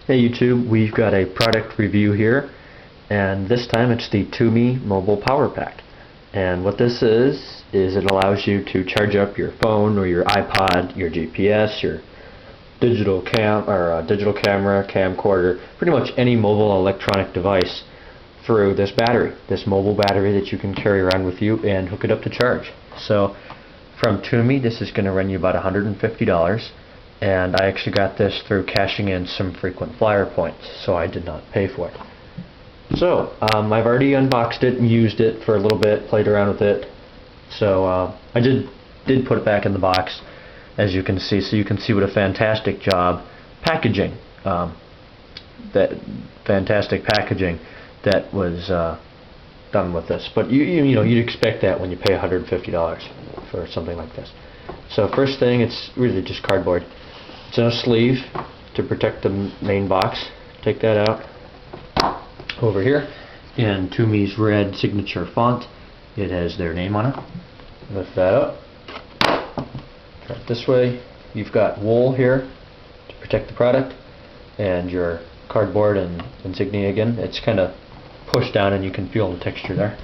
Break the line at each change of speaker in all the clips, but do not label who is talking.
Hey YouTube, we've got a product review here, and this time it's the Tumi Mobile Power Pack. And what this is it allows you to charge up your phone or your iPod, your GPS, your digital camera, camcorder, pretty much any mobile electronic device through this battery, this mobile battery that you can carry around with you and hook it up to charge. So from Tumi, this is going to run you about $150. And I actually got this through cashing in some frequent flyer points, so I did not pay for it. So I've already unboxed it and used it for a little bit, played around with it. So I did put it back in the box, as you can see, so you can see what a fantastic job packaging, that fantastic packaging that was done with this. But you'd expect that when you pay $150 for something like this. So first thing, it's really just cardboard. It's in a sleeve to protect the main box. Take that out. Over here, in Tumi's red signature font, it has their name on it. Lift that up. Turn it this way. You've got wool here to protect the product, and your cardboard and insignia again. It's kind of pushed down and you can feel the texture there.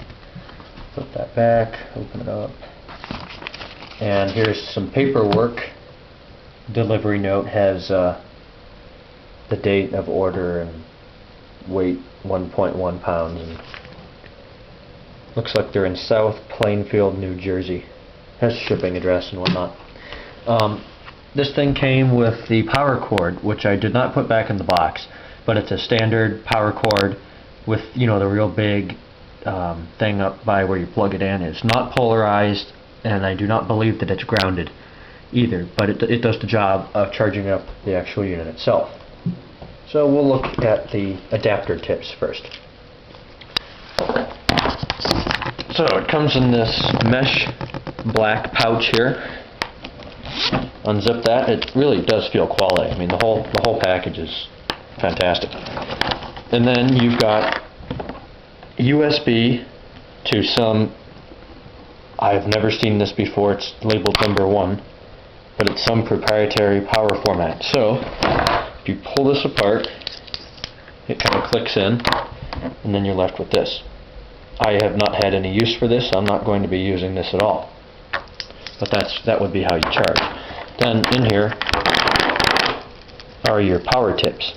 Flip that back, open it up. And here's some paperwork. Delivery note has the date of order and weight 1.1 pounds. And looks like they're in South Plainfield, New Jersey. Has shipping address and whatnot. This thing came with the power cord, which I did not put back in the box, but it's a standard power cord with the real big thing up by where you plug it in. It's not polarized, and I do not believe that it's grounded either, but it does the job of charging up the actual unit itself. So we'll look at the adapter tips first. So it comes in this mesh black pouch here. Unzip that. It really does feel quality. I mean, the whole package is fantastic. And then you've got USB to some, I've never seen this before, it's labeled number 1, but it's some proprietary power format. So if you pull this apart, it kind of clicks in, and then you're left with this. I have not had any use for this. I'm not going to be using this at all. But that would be how you charge. Then in here are your power tips.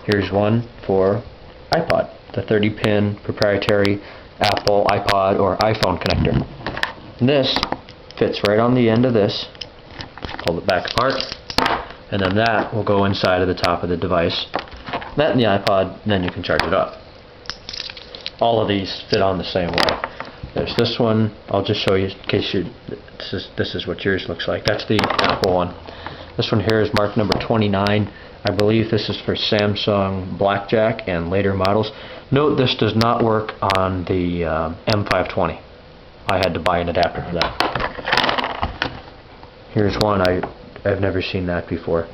Here's one for iPod, the 30-pin proprietary Apple, iPod, or iPhone connector. And this fits right on the end of this. Pull it back apart, and then that will go inside of the top of the device. That in the iPod, and then you can charge it up. All of these fit on the same way. There's this one. I'll just show you in case this is what yours looks like. That's the Apple one. This one here is marked number 29. I believe this is for Samsung Blackjack and later models. Note this does not work on the M520. I had to buy an adapter for that. Here's one. I've never seen that before.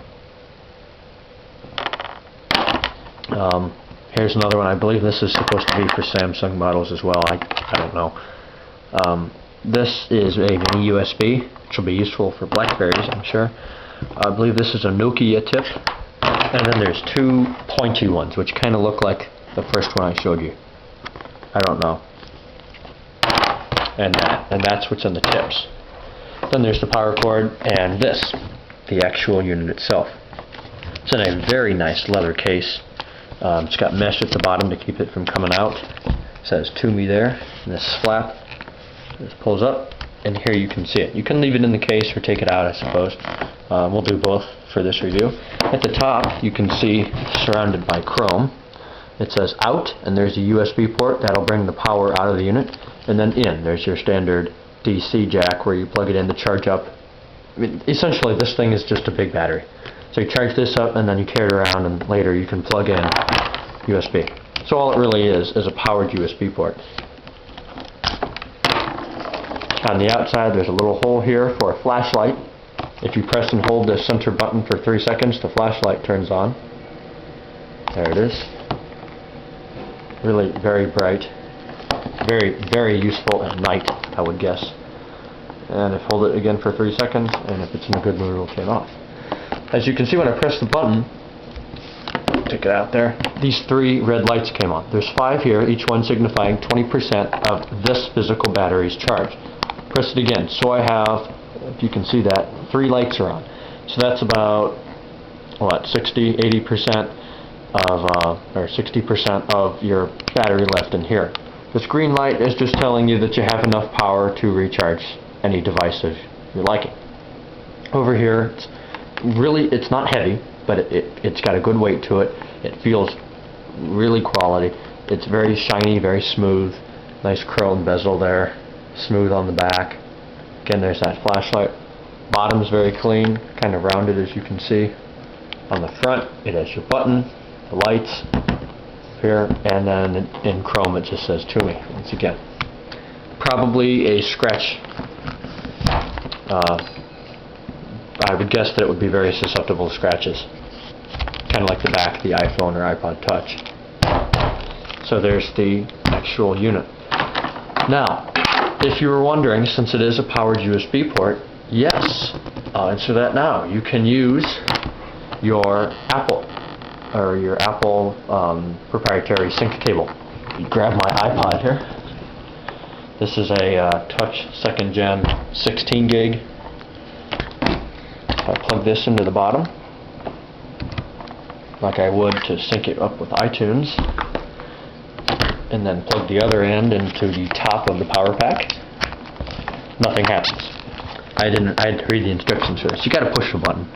Here's another one. I believe this is supposed to be for Samsung models as well. I don't know. This is a mini USB, which will be useful for Blackberries, I'm sure. I believe this is a Nokia tip. And then there's two pointy ones, which kind of look like the first one I showed you. I don't know. And that's what's in the tips. Then there's the power cord, and this, the actual unit itself. It's in a very nice leather case. It's got mesh at the bottom to keep it from coming out. It says Tumi there. And this flap, this pulls up, and here you can see it. You can leave it in the case or take it out, I suppose. We'll do both for this review. At the top, you can see, surrounded by chrome, it says out, and there's a USB port that'll bring the power out of the unit, and then in, there's your standard DC jack where you plug it in to charge up. I mean, essentially, this thing is just a big battery. So you charge this up, and then you carry it around, and later you can plug in USB. So all it really is a powered USB port. On the outside, there's a little hole here for a flashlight. If you press and hold the center button for 3 seconds, the flashlight turns on. There it is. Really very bright. Very, very useful at night, I would guess. and if hold it again for 3 seconds, and if it's in a good mood, it will turn off. As you can see, when I press the button, take it out there, these 3 red lights came on. There's 5 here, each one signifying 20% of this physical battery's charge. Press it again. So I have, if you can see that, 3 lights are on. So that's about, what, 60, 80% of, or 60% of your battery left in here. This green light is just telling you that you have enough power to recharge any device of your liking. Over here, it's not heavy, but it's got a good weight to it. It feels really quality. It's very shiny, very smooth. Nice chrome bezel there, smooth on the back. Again, there's that flashlight. Bottom's very clean, kind of rounded as you can see. On the front, it has your button, the lights here, and then in chrome it just says Tumi once again. Probably a scratch. I would guess that it would be very susceptible to scratches, kind of like the back of the iPhone or iPod Touch. So there's the actual unit. Now, if you were wondering, since it is a powered USB port, yes, I'll answer that now. You can use your Apple proprietary sync cable. You grab my iPod here. This is a Touch 2nd Gen 16 gig. I plug this into the bottom, like I would to sync it up with iTunes, and then plug the other end into the top of the power pack. Nothing happens. I had to read the instructions for this. You got to push the button,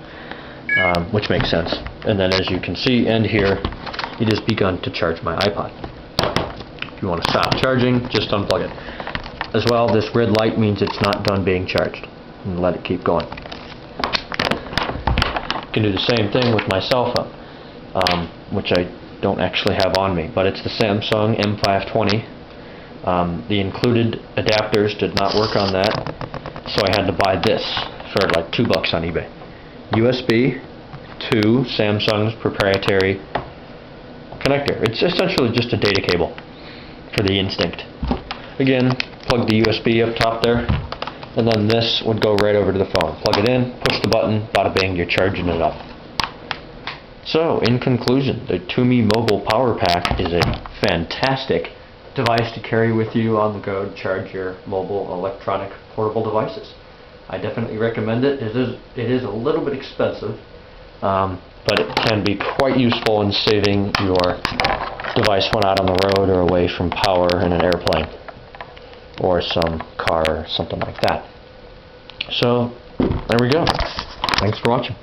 which makes sense. And then, as you can see, and here, it has begun to charge my iPod. If you want to stop charging, just unplug it. As well, this red light means it's not done being charged, and let it keep going. You can do the same thing with my cell phone, which I don't actually have on me, but it's the Samsung M520. The included adapters did not work on that, so I had to buy this for like $2 on eBay. USB to Samsung's proprietary connector. It's essentially just a data cable for the Instinct. Again, plug the USB up top there, and then this would go right over to the phone. Plug it in, push the button, bada bing, you're charging it up. So, in conclusion, the Tumi Mobile Power Pack is a fantastic device to carry with you on the go to charge your mobile electronic portable devices. I definitely recommend it. It is a little bit expensive, but it can be quite useful in saving your device when out on the road or away from power in an airplane or some car or something like that. So, there we go. Thanks for watching.